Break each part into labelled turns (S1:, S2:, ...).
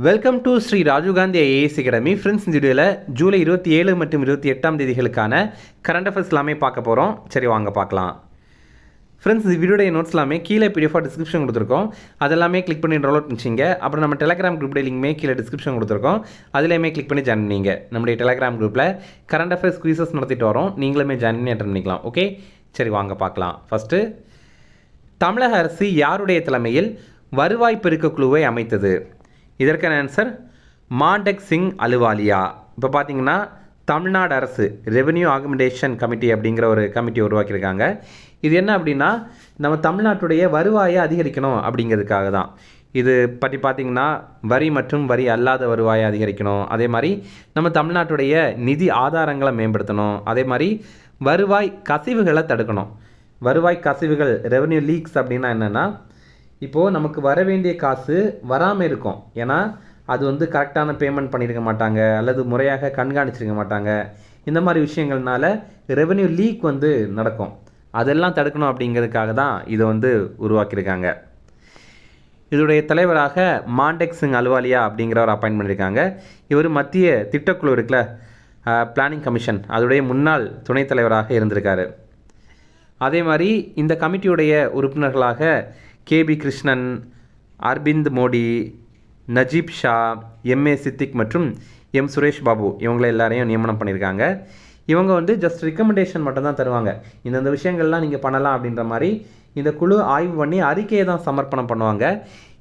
S1: Welcome to Shri Rajiv Gandhi IAS academy. Friends, இந்த வீடியோவில் ஜூலை 27 மற்றும் 28ஆம் தேதிகளுக்கான கரண்ட் அஃபேர்ஸ் எல்லாமே பார்க்க போகிறோம். சரி, வாங்க பார்க்கலாம். ஃப்ரெண்ட்ஸ், இந்த வீடியோடைய நோட்ஸ் எல்லாமே கீழே பிடிஎஃபாக டிஸ்கிரிப்ஷன் கொடுத்துருக்கோம். அதெல்லாமே கிளிக் பண்ணி டவுன்லோட் பண்ணிச்சிங்க. அப்புறம் நம்ம டெலிகிராம் குரூப் லிங்க்மே கீழே டிஸ்கிரிப்ஷன் கொடுத்துருக்கோம். அதிலேயுமே கிளிக் பண்ணி ஜாயின் பண்ணிங்க. நம்முடைய டெலிகிராம் குரூப்பில் கரண்ட் அஃபேர்ஸ் குவிசஸ் நடத்திட்டு வரோம். நீங்களுமே ஜாயின் பண்ணி அட்டன் பண்ணிக்கலாம். ஓகே, சரி வாங்க பார்க்கலாம். ஃபஸ்ட்டு, தமிழக அரசு யாருடைய தலைமையில் வருவாய் பெருக்க குழுவை அமைத்தது? இதற்கான ஆன்சர் மாண்டெக் சிங் அலுவாலியா. இப்போ பார்த்தீங்கன்னா தமிழ்நாடு அரசு ரெவென்யூ ஆகுமெண்டேஷன் கமிட்டி அப்படிங்கிற ஒரு கமிட்டி உருவாக்கியிருக்காங்க. இது என்ன அப்படின்னா, நம்ம தமிழ்நாட்டுடைய வருவாயை அதிகரிக்கணும் அப்படிங்கிறதுக்காக தான். இது பற்றி பார்த்திங்கன்னா வரி மற்றும் வரி அல்லாத வருவாயை அதிகரிக்கணும். அதே மாதிரி நம்ம தமிழ்நாட்டுடைய நிதி ஆதாரங்களை மேம்படுத்தணும். அதே மாதிரி வருவாய் கசிவுகளை தடுக்கணும். வருவாய் கசிவுகள், ரெவென்யூ லீக்ஸ் அப்படின்னா என்னென்னா, இப்போது நமக்கு வர வேண்டிய காசு வராமல் இருக்கும். ஏன்னா அது கரெக்டான பேமெண்ட் பண்ணியிருக்க மாட்டாங்க, அல்லது முறையாக கண்காணிச்சிருக்க மாட்டாங்க. இந்த மாதிரி விஷயங்கள்னால ரெவென்யூ லீக் நடக்கும். அதெல்லாம் தடுக்கணும் அப்படிங்கிறதுக்காக தான் இதை உருவாக்கியிருக்காங்க. இதோடைய தலைவராக மாண்டெக் சிங் அலுவாலியா அப்படிங்கிறவர் அப்பாயின்ட் பண்ணியிருக்காங்க. இவர் மத்திய திட்டக்குழு இருக்குல்ல, பிளானிங் கமிஷன், அதோடைய முன்னாள் துணைத் தலைவராக இருந்திருக்காரு. அதே மாதிரி இந்த கமிட்டியுடைய உறுப்பினர்களாக கேபி கிருஷ்ணன், அரவிந்த் மோடி, நஜீப் ஷா, எம்ஏ சித்திக் மற்றும் எம் சுரேஷ் பாபு, இவங்களை எல்லாரையும் நியமனம் பண்ணியிருக்காங்க. இவங்க ஜஸ்ட் ரெக்கமெண்டேஷன் மட்டும் தான் தருவாங்க. இந்தந்த விஷயங்கள்லாம் நீங்கள் பண்ணலாம் அப்படின்ற மாதிரி இந்த குழு ஆய்வு பண்ணி அறிக்கையை தான் சமர்ப்பணம் பண்ணுவாங்க.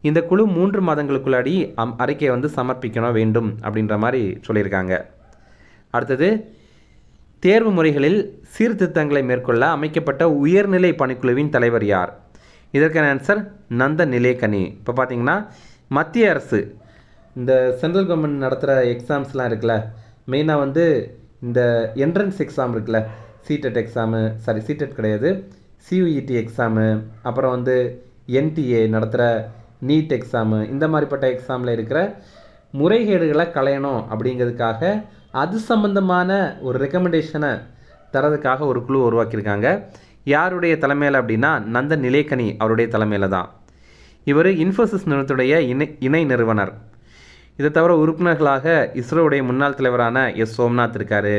S1: இந்த குழு 3 மாதங்களுக்குள்ளாடி அறிக்கையை சமர்ப்பிக்கணும் வேண்டும் அப்படின்ற மாதிரி சொல்லியிருக்காங்க. அடுத்தது, தேர்வு முறைகளில் சீர்திருத்தங்களை மேற்கொள்ள அமைக்கப்பட்ட உயர்நிலை பணிக்குழுவின் தலைவர் யார்? இதற்கான ஆன்சர் நந்த நிலேகனி. இப்போ பார்த்தீங்கன்னா மத்திய அரசு இந்த சென்ட்ரல் கவர்மெண்ட் நடத்துகிற எக்ஸாம்ஸ்லாம் இருக்குல்ல, மெயினாக இந்த என்ட்ரன்ஸ் எக்ஸாம் இருக்குல்ல, சிடெட் எக்ஸாமு, சிடெட் கிடையாது, சியூஇடி எக்ஸாமு, அப்புறம் என்டிஏ நடத்துகிற நீட் எக்ஸாமு, இந்த மாதிரிப்பட்ட எக்ஸாமில் இருக்கிற முறைகேடுகளை களையணும் அப்படிங்கிறதுக்காக அது சம்பந்தமான ஒரு ரெக்கமெண்டேஷனை தரதுக்காக ஒரு குழு உருவாக்கியிருக்காங்க. யாருடைய தலைமையில் அப்படின்னா நந்த நிலேகனி அவருடைய தலைமையில் தான். இவர் இன்ஃபோசிஸ் நிறுவனத்துடைய இணை நிறுவனர். இதை தவிர உறுப்பினர்களாக இஸ்ரோவுடைய முன்னாள் தலைவரான எஸ் சோம்நாத் இருக்கார்.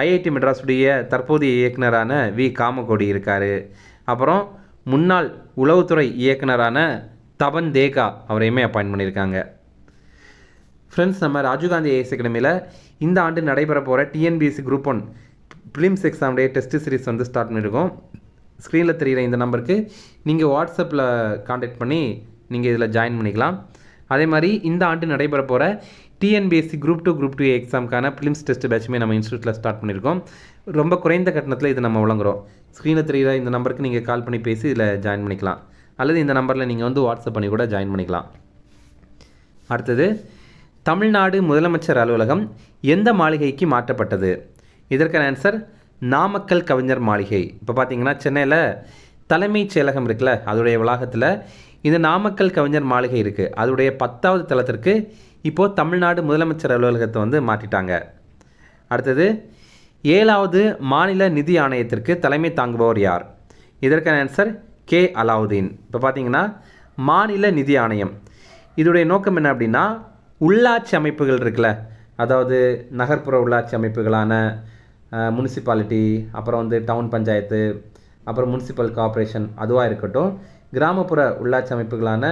S1: ஐஐடி மெட்ராஸுடைய தற்போதைய இயக்குனரான வி காமகோடி இருக்கார். அப்புறம் முன்னாள் உளவுத்துறை இயக்குனரான தபன் தேகா அவரையுமே அப்பாயின்ட் பண்ணியிருக்காங்க. ஃப்ரெண்ட்ஸ், நம்ம ராஜீவ்காந்தி ஐஏஎஸ் அகாடமியில் இந்த ஆண்டு நடைபெற போகிற TNPSC group 1 prelims எக்ஸாமுடைய test series start பண்ணியிருக்கோம். ஸ்க்ரீனில் தெரிகிற இந்த நம்பருக்கு நீங்கள் வாட்ஸ்அப்பில் காண்டாக்ட் பண்ணி நீங்கள் இதில் ஜாயின் பண்ணிக்கலாம். அதே மாதிரி இந்த ஆண்டு நடைபெற போகிற டிஎன்பிஎஸ்சி குரூப் 2 எக்ஸாமுக்கான ப்ரிலிம்ஸ் டெஸ்ட் பேட்சுமே நம்ம இன்ஸ்டியூட்டில் ஸ்டார்ட் பண்ணியிருக்கோம். ரொம்ப குறைந்த கட்டணத்தில் இது நம்ம வழங்குகிறோம். ஸ்க்ரீனில் தெரிகிற இந்த நம்பருக்கு நீங்கள் கால் பண்ணி பேசி இதில் ஜாயின் பண்ணிக்கலாம், அல்லது இந்த நம்பரில் நீங்கள் வாட்ஸ்அப் பண்ணி கூட ஜாயின் பண்ணிக்கலாம். அடுத்தது, தமிழ்நாடு முதலமைச்சர் அலுவலகம் எந்த மாளிகைக்கு மாற்றப்பட்டது? இதற்கான ஆன்சர் நாமக்கல் கவிஞர் மாளிகை. இப்போ பார்த்தீங்கன்னா சென்னையில் தலைமைச் செயலகம் இருக்குல்ல, அதோடைய வளாகத்தில் இந்த நாமக்கல் கவிஞர் மாளிகை இருக்குது. அதோடைய 10வது தளத்திற்கு இப்போது தமிழ்நாடு முதலமைச்சர் அலுவலகத்தை மாற்றிட்டாங்க. அடுத்தது, 7வது மாநில நிதி ஆணையத்திற்கு தலைமை தாங்குபவர் யார்? இதற்கான ஆன்சர் கே அலாவுதீன். இப்போ பார்த்தீங்கன்னா மாநில நிதி ஆணையம், இதோடைய நோக்கம் என்ன அப்படின்னா, உள்ளாட்சி அமைப்புகள் இருக்குல்ல, அதாவது நகர்ப்புற உள்ளாட்சி அமைப்புகளான முனிசிபாலிட்டி, அப்புறம் டவுன் பஞ்சாயத்து, அப்புறம் முனிசிபல் கார்ப்பரேஷன் அதுவாக இருக்கட்டும், கிராமப்புற உள்ளாட்சி அமைப்புகளான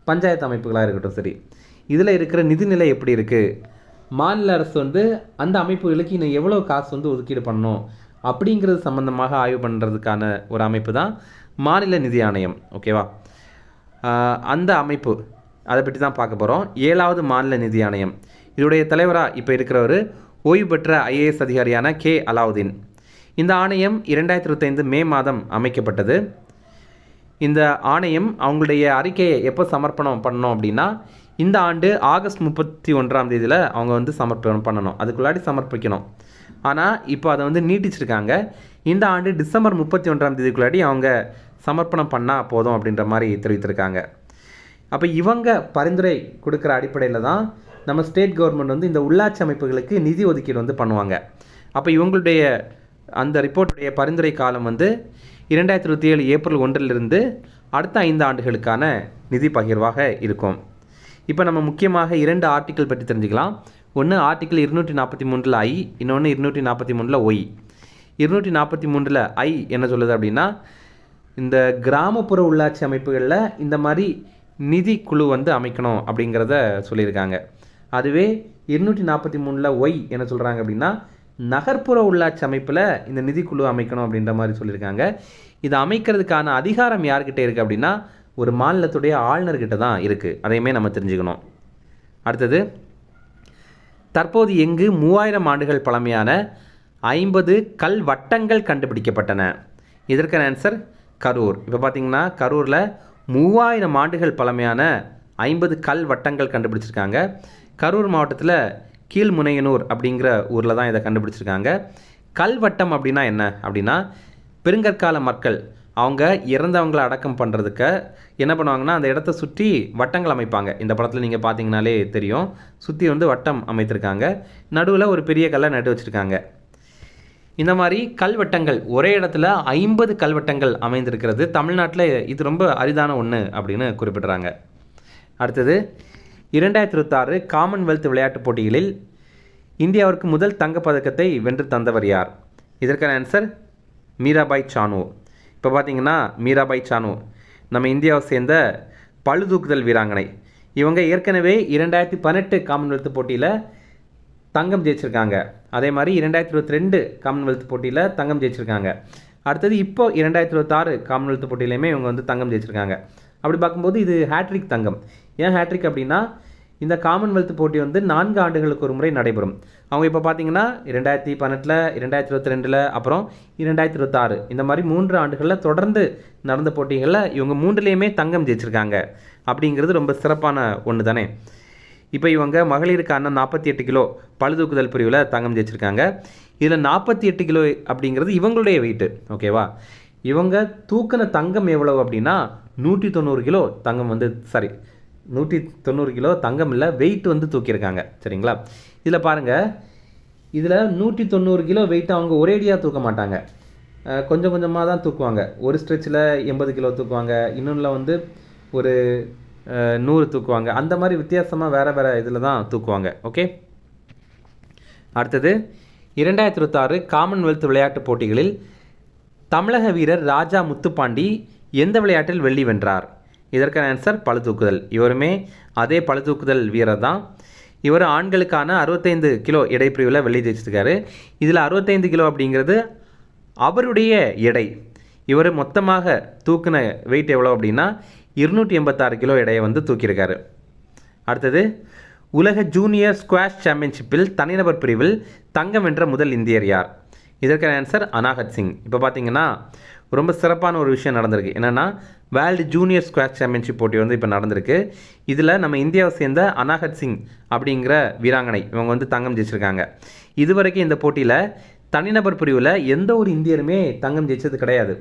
S1: பஞ்சாயத்து அமைப்புகளாக இருக்கட்டும், சரி, இதில் இருக்கிற நிதிநிலை எப்படி இருக்குது, மாநில அரசு அந்த அமைப்புகளுக்கு இன்னும் எவ்வளோ காசு ஒதுக்கீடு பண்ணணும் அப்படிங்கிறது சம்மந்தமாக ஆய்வு பண்ணுறதுக்கான ஒரு அமைப்பு தான் மாநில நிதி ஆணையம். ஓகேவா? அந்த அமைப்பு அதை பற்றி தான் பார்க்க போகிறோம். 7வது மாநில நிதி ஆணையம், இதோடைய தலைவராக இப்போ இருக்கிறவர் ஓய்வு பெற்ற ஐஏஎஸ் அதிகாரியான கே அலாவுதீன். இந்த ஆணையம் 2025 மே மாதம் அமைக்கப்பட்டது. இந்த ஆணையம் அவங்களுடைய அறிக்கையை எப்போ சமர்ப்பணம் பண்ணணும் அப்படின்னா, இந்த ஆண்டு ஆகஸ்ட் 31ஆம் தேதியில் அவங்க சமர்ப்பணம் பண்ணணும், அதுக்குள்ளாடி சமர்ப்பிக்கணும். ஆனால் இப்போ அதை நீட்டிச்சிருக்காங்க. இந்த ஆண்டு டிசம்பர் 31ஆம் தேதிக்குள்ளாடி அவங்க சமர்ப்பணம் பண்ணால் போதும் அப்படின்ற மாதிரி தெரிவித்திருக்காங்க. அப்போ இவங்க பரிந்துரை கொடுக்குற அடிப்படையில் தான் நம்ம ஸ்டேட் கவர்மெண்ட் இந்த உள்ளாட்சி அமைப்புகளுக்கு நிதி ஒதுக்கீடு பண்ணுவாங்க. அப்போ இவங்களுடைய அந்த ரிப்போர்ட்டுடைய பரிந்துரை காலம் 2027 ஏப்ரல் 1 அடுத்த 5 ஆண்டுகளுக்கான நிதி பகிர்வாக இருக்கும். இப்போ நம்ம முக்கியமாக 2 ஆர்டிக்கிள் பற்றி தெரிஞ்சுக்கலாம். ஒன்று ஆர்டிக்கிள் 243 ஐ, இன்னொன்று 243 ஒய். 243 ஐ என்ன சொல்லுது அப்படின்னா, இந்த கிராமப்புற உள்ளாட்சி அமைப்புகளில் இந்த மாதிரி நிதி குழு வந்து அமைக்கணும் அப்படிங்கிறத சொல்லியிருக்காங்க. அதுவே 243 ஒய் என்ன சொல்கிறாங்க அப்படின்னா, நகர்ப்புற உள்ளாட்சி அமைப்பில் இந்த நிதிக்குழு அமைக்கணும் அப்படின்ற மாதிரி சொல்லியிருக்காங்க. இதை அமைக்கிறதுக்கான அதிகாரம் யார்கிட்ட இருக்குது அப்படின்னா, ஒரு மாநிலத்துடைய ஆளுநர்கிட்ட தான் இருக்குது. அதையுமே நம்ம தெரிஞ்சுக்கணும். அடுத்தது, தற்போது எங்கு 3000 ஆண்டுகள் பழமையான 50 கல் வட்டங்கள் கண்டுபிடிக்கப்பட்டன? இதற்கான ஆன்சர் கரூர். இப்போ பார்த்தீங்கன்னா கரூரில் 3000 ஆண்டுகள் பழமையான 50 கல் வட்டங்கள் கண்டுபிடிச்சிருக்காங்க. கரூர் மாவட்டத்தில் கீழ்முனையனூர் அப்படிங்கிற ஊரில் தான் இதை கண்டுபிடிச்சிருக்காங்க. கல்வட்டம் அப்படின்னா என்ன அப்படின்னா, பெருங்கற்கால மக்கள் அவங்க இறந்தவங்களை அடக்கம் பண்ணுறதுக்கு என்ன பண்ணுவாங்கன்னா, அந்த இடத்த சுற்றி வட்டங்கள் அமைப்பாங்க. இந்த படத்தில் நீங்கள் பார்த்தீங்கனாலே தெரியும். சுற்றி வந்து வட்டம் அமைத்திருக்காங்க. நடுவில் ஒரு பெரிய கல்லை நட்டு வச்சுருக்காங்க. இந்த மாதிரி கல்வெட்டங்கள் ஒரே இடத்துல 50 கல்வெட்டங்கள் அமைந்திருக்கிறது. தமிழ்நாட்டில் இது ரொம்ப அரிதான ஒன்று அப்படின்னு குறிப்பிட்றாங்க. அடுத்தது, 2026 காமன்வெல்த் விளையாட்டுப் போட்டிகளில் இந்தியாவிற்கு முதல் தங்கப்பதக்கத்தை வென்று தந்தவர் யார்? இதற்கான ஆன்சர் மீராபாய் சானு. இப்போ பார்த்தீங்கன்னா மீராபாய் சானு நம்ம இந்தியாவை சேர்ந்த பளுதூக்குதல் வீராங்கனை. இவங்க ஏற்கனவே 2018 காமன்வெல்த் போட்டியில் தங்கம் ஜெயிச்சிருக்காங்க. அதே மாதிரி 2022 காமன்வெல்த் போட்டியில் தங்கம் ஜெயிச்சிருக்காங்க. அடுத்தது இப்போ 2026 காமன்வெல்த் போட்டியிலையுமே இவங்க வந்து தங்கம் ஜெயிச்சிருக்காங்க. அப்படி பார்க்கும்போது இது ஹேட்ரிக் தங்கம். ஏன் ஹேட்ரிக் அப்படின்னா, இந்த காமன்வெல்த் போட்டி வந்து 4 ஆண்டுகளுக்கு ஒரு முறை நடைபெறும். அவங்க இப்போ பார்த்தீங்கன்னா 2018, 2022, அப்புறம் 2026 இந்த மாதிரி 3 ஆண்டுகளில் தொடர்ந்து நடந்த போட்டிகளில் இவங்க 3லேயுமே தங்கம் ஜெயிச்சிருக்காங்க. அப்படிங்கிறது ரொம்ப சிறப்பான ஒன்று தானே. இப்போ இவங்க மகளிருக்கான 48 கிலோ பளுதூக்குதல் பிரிவில் தங்கம் ஜெயிச்சிருக்காங்க. இதில் 48 கிலோ அப்படிங்கிறது இவங்களுடைய வெயிட்டு. ஓகேவா? இவங்க தூக்கின தங்கம் எவ்வளவு அப்படின்னா 190 கிலோ தங்கம் வந்து 190 கிலோ தங்கம் இல்லை, வெயிட் வந்து தூக்கியிருக்காங்க. சரிங்களா? இதில் பாருங்கள், இதில் 190 கிலோ வெயிட் அவங்க ஒரேடியாக தூக்க மாட்டாங்க. கொஞ்சம் கொஞ்சமாக தான் தூக்குவாங்க. ஒரு ஸ்ட்ரெச்சில் 80 கிலோ தூக்குவாங்க, இன்னொன்றில் வந்து ஒரு 100 தூக்குவாங்க. அந்த மாதிரி வித்தியாசமாக வேறு வேறு இதில் தான் தூக்குவாங்க. ஓகே. அடுத்தது, 2026 காமன்வெல்த் விளையாட்டுப் போட்டிகளில் தமிழக வீரர் ராஜா முத்துப்பாண்டி எந்த விளையாட்டில் வெள்ளி வென்றார்? இதற்கான ஆன்சர் பளுதூக்குதல். இவருமே அதே பளுதூக்குதல் வீரர் தான். இவர் ஆண்களுக்கான 65 கிலோ எடைப்பிரிவில் வெள்ளி ஜெயிச்சிருக்காரு. இதில் 65 கிலோ அப்படிங்கிறது அவருடைய எடை. இவர் மொத்தமாக தூக்கின வெயிட் எவ்வளோ அப்படின்னா 286 கிலோ எடையை வந்து தூக்கியிருக்காரு. அடுத்தது, உலக ஜூனியர் ஸ்குவாஷ் சாம்பியன்ஷிப்பில் தனிநபர் பிரிவில் தங்கம் வென்ற முதல் இந்தியர் யார்? இதற்கான ஆன்சர் அனாஹத் சிங். இப்போ பார்த்தீங்கன்னா ரொம்ப சிறப்பான ஒரு விஷயம் நடந்திருக்கு. என்னென்னா, வேர்ல்டு ஜூனியர் ஸ்குவாஷ் சாம்பியன்ஷிப் போட்டி வந்து இப்போ நடந்திருக்கு. இதில் நம்ம இந்தியாவை சேர்ந்த அனாஹத் சிங் அப்படிங்கிற வீராங்கனை இவங்க வந்து தங்கம் ஜெயிச்சிருக்காங்க. இதுவரைக்கும் இந்த போட்டியில் தனிநபர் பிரிவில் எந்த ஒரு இந்தியருமே தங்கம் ஜெயிச்சது கிடையாது.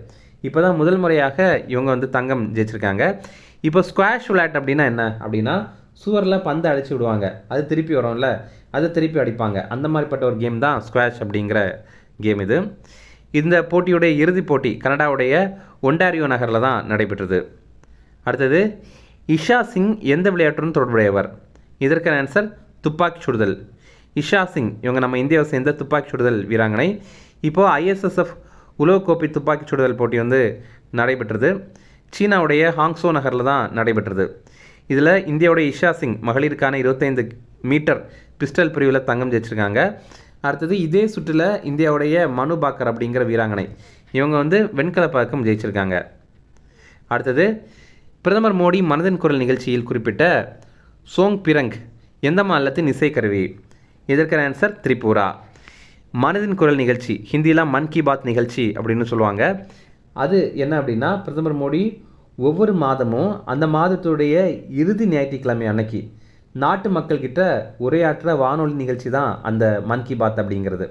S1: இப்போ தான் முதல் முறையாக இவங்க வந்து தங்கம் ஜெயிச்சிருக்காங்க. இப்போ ஸ்குவாஷ் விளையாட்டு அப்படின்னா என்ன அப்படின்னா, சுவரில் பந்து அடிச்சு விடுவாங்க, அது திருப்பி வரும்ல, அதை திருப்பி அடிப்பாங்க. அந்த மாதிரிப்பட்ட ஒரு கேம் தான் ஸ்குவாஷ் அப்படிங்கிற கேம் இது. இந்த போட்டியுடைய இறுதிப் போட்டி கனடாவுடைய ஒன்டாரியோ நகரில் தான் நடைபெற்றது. அடுத்தது, இஷா சிங் எந்த விளையாட்டுடன் தொடர்புடையவர்? இதற்கான ஆன்சர் துப்பாக்கி சுடுதல். இஷா சிங் இவங்க நம்ம இந்தியாவை சேர்ந்த துப்பாக்கி சுடுதல் வீராங்கனை. இப்போது ISSF உலகக்கோப்பை துப்பாக்கி சுடுதல் போட்டி வந்து நடைபெற்றது. சீனாவுடைய ஹாங்ஸோ நகரில் தான் நடைபெற்றது. இதில் இந்தியாவுடைய இஷா சிங் மகளிருக்கான 25 மீட்டர் பிஸ்டல் பிரிவில் தங்கம் ஜெயிச்சிருக்காங்க. அடுத்தது, இதே சுற்றில் இந்தியாவுடைய மனு பாக்கர் அப்படிங்கிற வீராங்கனை இவங்க வந்து வெண்கலப் பதக்கம் ஜெயிச்சிருக்காங்க. அடுத்தது, பிரதமர் மோடி மனதின் குரல் நிகழ்ச்சியில் குறிப்பிட்ட சோங் பிரங் எந்த மாநிலத்தின் இசைக்கருவி? இதற்கான ஆன்சர் திரிபுரா. மனதின் குரல் நிகழ்ச்சி ஹிந்தியில் மன் கி பாத் நிகழ்ச்சி அப்படின்னு சொல்லுவாங்க. அது என்ன அப்படின்னா, பிரதமர் மோடி ஒவ்வொரு மாதமும் அந்த மாதத்துடைய இறுதி ஞாயிற்றுக்கிழமை அன்னைக்கு நாட்டு மக்கள்கிட்ட உரையாற்ற வானொலி நிகழ்ச்சி தான் அந்த மன் கி பாத் அப்படிங்கிறது.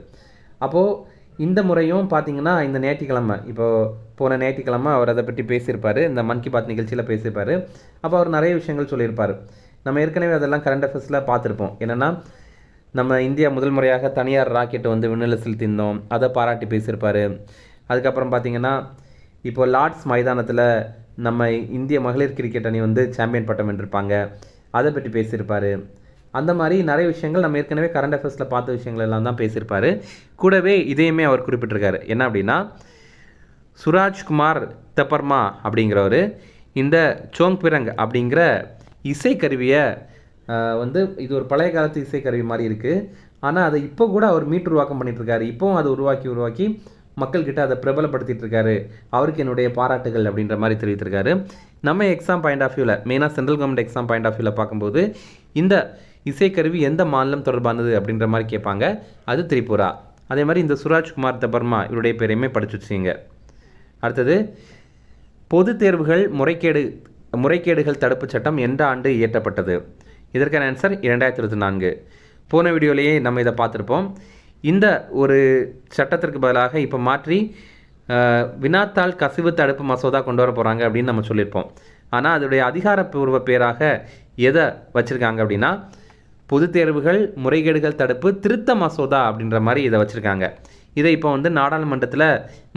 S1: அப்போது இந்த முறையும் பார்த்திங்கன்னா இந்த ஞாயிற்றுக்கிழமை, இப்போது போன ஞாயிற்றுக்கிழமை அவர் அதை பற்றி பேசியிருப்பார், இந்த மன் கி பாத் நிகழ்ச்சியில் பேசியிருப்பார். அப்போ அவர் நிறைய விஷயங்கள் சொல்லியிருப்பார். நம்ம ஏற்கனவே அதெல்லாம் கரண்ட் அஃபேர்ஸில் பார்த்துருப்போம். என்னென்னா, நம்ம இந்தியா முதல் முறையாக தனியார் ராக்கெட்டை வந்து விண்ணில் செலுத்தியிருந்தோம், அதை பாராட்டி பேசியிருப்பார். அதுக்கப்புறம் பார்த்திங்கன்னா, இப்போ லார்ட்ஸ் மைதானத்தில் நம்ம இந்திய மகளிர் கிரிக்கெட் அணி வந்து சாம்பியன் பட்டம் வென்றிருப்பாங்க. அதை பற்றி பேசியிருப்பார். அந்த மாதிரி நிறைய விஷயங்கள் நம்ம ஏற்கனவே கரண்ட் அஃபேர்ஸில் பார்த்த விஷயங்கள் எல்லாம் தான் பேசியிருப்பார். கூடவே இதையுமே அவர் குறிப்பிட்டிருக்காரு. என்ன அப்படின்னா, சுராஜ்குமார் தெப்பர்மா அப்படிங்கிறவர் இந்த சோங்பிரங் அப்படிங்கிற இசைக்கருவியை இது ஒரு பழைய காலத்து இசைக்கருவி மாதிரி இருக்குது, ஆனால் அதை இப்போ கூட அவர் உருவாக்கம் பண்ணிகிட்ருக்காரு. இப்போவும் அதை உருவாக்கி மக்கள்கிட்ட அதை பிரபலப்படுத்திட்டு இருக்காரு. அவருக்கு என்னுடைய பாராட்டுகள் அப்படின்ற மாதிரி தெரிவித்திருக்காரு. நம்ம எக்ஸாம் பாயிண்ட் ஆஃப் வியூவில், மெயினாக central government exam point of வியூவில் பார்க்கும்போது இந்த இசைக்கருவி எந்த மாநிலம் தொடர்பானது அப்படின்ற மாதிரி கேட்பாங்க. அது திரிபுரா. அதே மாதிரி இந்த சுராஜ்குமார் தெப்பர்மா இவருடைய பேரையுமே படிச்சு வச்சுங்க. அடுத்தது, பொது தேர்வுகள் முறைகேடுகள் தடுப்பு சட்டம் எந்த ஆண்டு இயற்றப்பட்டது? இதற்கான ஆன்சர் 2024. போன வீடியோலேயே நம்ம இதை பார்த்துருப்போம். இந்த ஒரு சட்டத்திற்கு பதிலாக இப்போ மாற்றி வினாத்தாள் கசிவு தடுப்பு மசோதா கொண்டு வர போகிறாங்க அப்படின்னு நம்ம சொல்லியிருப்போம். ஆனால் அதோடைய அதிகாரப்பூர்வ பேராக எதை வச்சுருக்காங்க அப்படின்னா, பொது தேர்வுகள் முறைகேடுகள் தடுப்பு திருத்த மசோதா அப்படின்ற மாதிரி இதை வச்சுருக்காங்க. இதை இப்போ நாடாளுமன்றத்தில்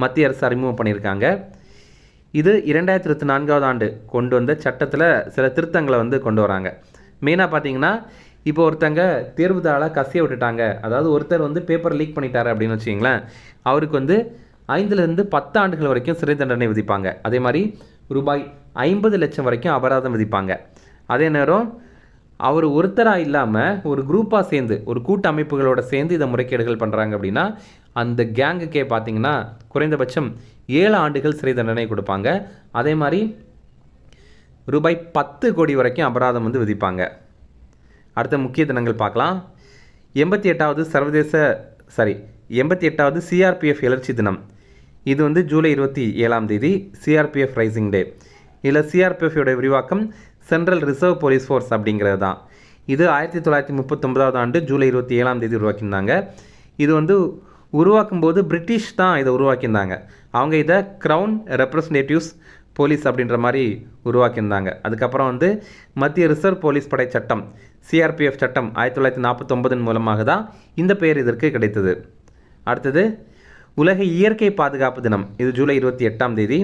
S1: மத்திய அரசு அறிமுகம் பண்ணியிருக்காங்க. இது 2024 ஆண்டு கொண்டு வந்த சட்டத்தில் சில திருத்தங்களை கொண்டு வராங்க. மெயினாக பார்த்தீங்கன்னா, இப்போ ஒருத்தங்க தேர்வுதாளை கசிய விட்டுட்டாங்க, அதாவது ஒருத்தர் பேப்பர் லீக் பண்ணிட்டாரு அப்படின்னு வச்சிங்களேன், அவருக்கு 5 to 10 ஆண்டுகள் வரைக்கும் சிறை தண்டனை விதிப்பாங்க. அதே மாதிரி ரூபாய் 50 லட்சம் வரைக்கும் அபராதம் விதிப்பாங்க. அதே நேரம் அவர் ஒருத்தராக இல்லாமல் ஒரு குரூப்பாக சேர்ந்து, ஒரு கூட்ட அமைப்புகளோட சேர்ந்து இதை முறைகேடுகள் பண்ணுறாங்க அப்படின்னா, அந்த கேங்குக்கே பார்த்தீங்கன்னா குறைந்தபட்சம் 7 ஆண்டுகள் சிறை தண்டனை கொடுப்பாங்க. அதே மாதிரி ரூபாய் 10 கோடி வரைக்கும் அபராதம் விதிப்பாங்க. அடுத்த முக்கிய தினங்கள் பார்க்கலாம். 88வது சிஆர்பிஎஃப் எழுச்சி தினம். இது ஜூலை 27 சிஆர்பிஎஃப் ரைசிங் டே. இதில் சிஆர்பிஎஃபோட விரிவாக்கம் சென்ட்ரல் ரிசர்வ் போலீஸ் ஃபோர்ஸ் அப்படிங்கிறது தான். இது 1939 ஆண்டு ஜூலை 27 உருவாக்கியிருந்தாங்க. இது உருவாக்கும் போது பிரிட்டிஷ் தான் இதை உருவாக்கியிருந்தாங்க. அவங்க இதை க்ரௌன் ரெப்ரசன்டேட்டிவ்ஸ் போலீஸ் அப்படின்ற மாதிரி உருவாக்கியிருந்தாங்க. அதுக்கப்புறம் மத்திய ரிசர்வ் போலீஸ் படை சட்டம் சிஆர்பிஎஃப் சட்டம் 1949 மூலமாக தான் இந்த பெயர் இதற்கு கிடைத்தது. அடுத்தது, உலக இயற்கை பாதுகாப்பு தினம். இது ஜூலை 28.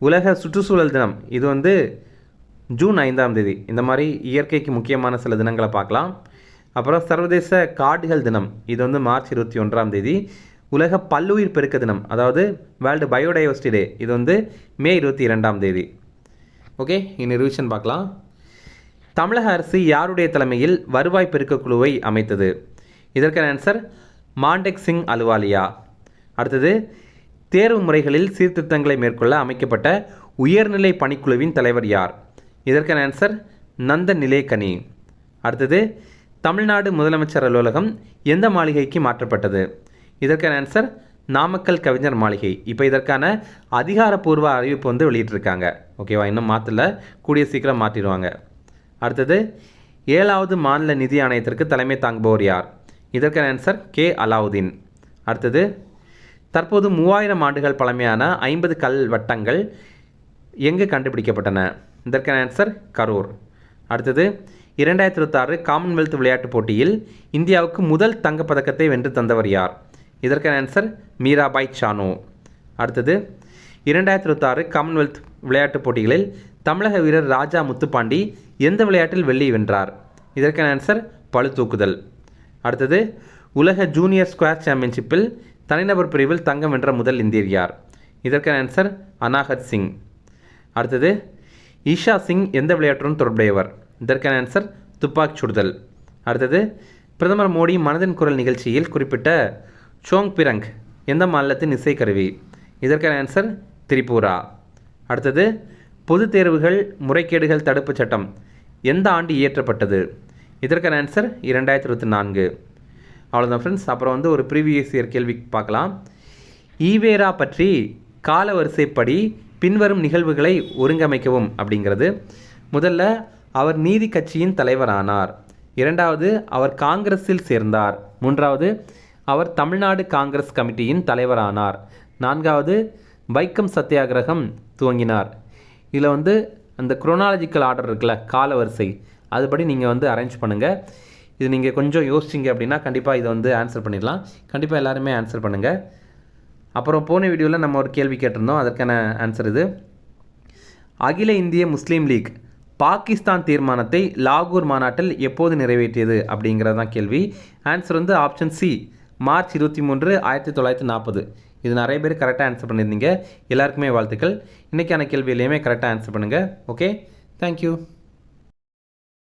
S1: உலக சுற்றுச்சூழல் தினம். இது ஜூன் 5. இந்த மாதிரி இயற்கைக்கு முக்கியமான சில தினங்களை பார்க்கலாம். அப்புறம் சர்வதேச காடுகள் தினம். இது மார்ச் 21. உலக பல்லுயிர் பெருக்க தினம், அதாவது வேர்ல்டு பயோடைவர்சிட்டி டே. இது மே 22. ஓகே, இனி ரிவிஷன் பார்க்கலாம். தமிழக அரசு யாருடைய தலைமையில் வருவாய் பெருக்க குழுவை அமைத்தது? இதற்கான ஆன்சர் மாண்டெக் சிங் அலுவாலியா. அடுத்தது, தேர்வு முறைகளில் சீர்திருத்தங்களை மேற்கொள்ள அமைக்கப்பட்ட உயர்நிலை பணிக்குழுவின் தலைவர் யார்? இதற்கான ஆன்சர் நந்த நிலேகனி. அடுத்தது, தமிழ்நாடு முதலமைச்சர் அலுவலகம் எந்த மாளிகைக்கு மாற்றப்பட்டது? இதற்கான ஆன்சர் நாமக்கல் கவிஞர் மாளிகை. இப்போ இதற்கான அதிகாரப்பூர்வ அறிவிப்பு வெளியிட்டிருக்காங்க. ஓகேவா, இன்னும் மாற்றல, கூடிய சீக்கிரம் மாற்றிடுவாங்க. அடுத்தது, 7வது மாநில நிதி ஆணையத்திற்கு தலைமை தாங்குபவர் யார்? இதற்கான ஆன்சர் கே அலாவுதீன். அடுத்தது, தற்போது 3000 ஆண்டுகள் பழமையான 50 கல் வட்டங்கள் எங்கு கண்டுபிடிக்கப்பட்டன? இதற்கான ஆன்சர் கரூர். அடுத்தது, 2026 காமன்வெல்த் விளையாட்டுப் போட்டியில் இந்தியாவுக்கு முதல் தங்கப்பதக்கத்தை வென்று தந்தவர் யார்? இதற்கான ஆன்சர் மீராபாய் சானு. அடுத்தது, 2026 காமன்வெல்த் விளையாட்டுப் போட்டிகளில் தமிழக வீரர் ராஜா முத்துப்பாண்டி எந்த விளையாட்டில் வெள்ளி வென்றார்? இதற்கான ஆன்சர் பளு தூக்குதல். அடுத்தது, உலக ஜூனியர் ஸ்குவாஷ் சாம்பியன்ஷிப்பில் தனிநபர் பிரிவில் தங்கம் வென்ற முதல் இந்தியர் யார்? இதற்கான ஆன்சர் அனாஹத் சிங். அடுத்தது, ஈஷா சிங் எந்த விளையாட்டுடன் தொடர்புடையவர்? இதற்கான ஆன்சர் துப்பாக்கி சுடுதல். அடுத்தது, பிரதமர் மோடி மனதின் குரல் நிகழ்ச்சியில் குறிப்பிட்ட சோங்பிரங் எந்த மாநிலத்தின் இசைக்கருவி? இதற்கான ஆன்சர் திரிபுரா. அடுத்தது, பொது தேர்வுகள் முறைகேடுகள் தடுப்பு சட்டம் எந்த ஆண்டு இயற்றப்பட்டது? இதற்கான ஆன்சர் 2024. அவ்வளோதான் ஃப்ரெண்ட்ஸ். அப்புறம் ஒரு ப்ரீவியஸ் இயர் கேள்வி பார்க்கலாம். ஈவேரா பற்றி காலவரிசைப்படி பின்வரும் நிகழ்வுகளை ஒருங்கமைக்கவும் அப்படிங்கிறது. முதல்ல, அவர் நீதி கட்சியின் தலைவரானார். 2வது, அவர் காங்கிரஸில் சேர்ந்தார். 3வது, அவர் தமிழ்நாடு காங்கிரஸ் கமிட்டியின் தலைவரானார். 4வது, வைக்கம் சத்தியாகிரகம் துவங்கினார். இதில் அந்த குரோனாலஜிக்கல் ஆர்டர் இருக்குல்ல, கால வரிசை, அதுபடி நீங்கள் அரேஞ்ச் பண்ணுங்கள். இது நீங்கள் கொஞ்சம் யோசிச்சிங்க அப்படின்னா கண்டிப்பாக இதை ஆன்சர் பண்ணிடலாம். கண்டிப்பாக எல்லாருமே ஆன்சர் பண்ணுங்கள். அப்புறம் போன வீடியோவில் நம்ம ஒரு கேள்வி கேட்டிருந்தோம், அதற்கான ஆன்சர் இது. அகில இந்திய முஸ்லீம் லீக் பாகிஸ்தான் தீர்மானத்தை லாகூர் மாநாட்டில் எப்போது நிறைவேற்றியது அப்படிங்கிறது தான் கேள்வி. ஆன்சர் வந்து ஆப்ஷன் சி, மார்ச் 23, 1940. இது நிறைய பேர் கரெக்டாக ஆன்சர் பண்ணியிருந்தீங்க. எல்லாருக்குமே வாழ்த்துக்கள். இன்றைக்கான கேள்வியிலையுமே கரெக்டாக ஆன்சர் பண்ணுங்கள். Okay, thank you.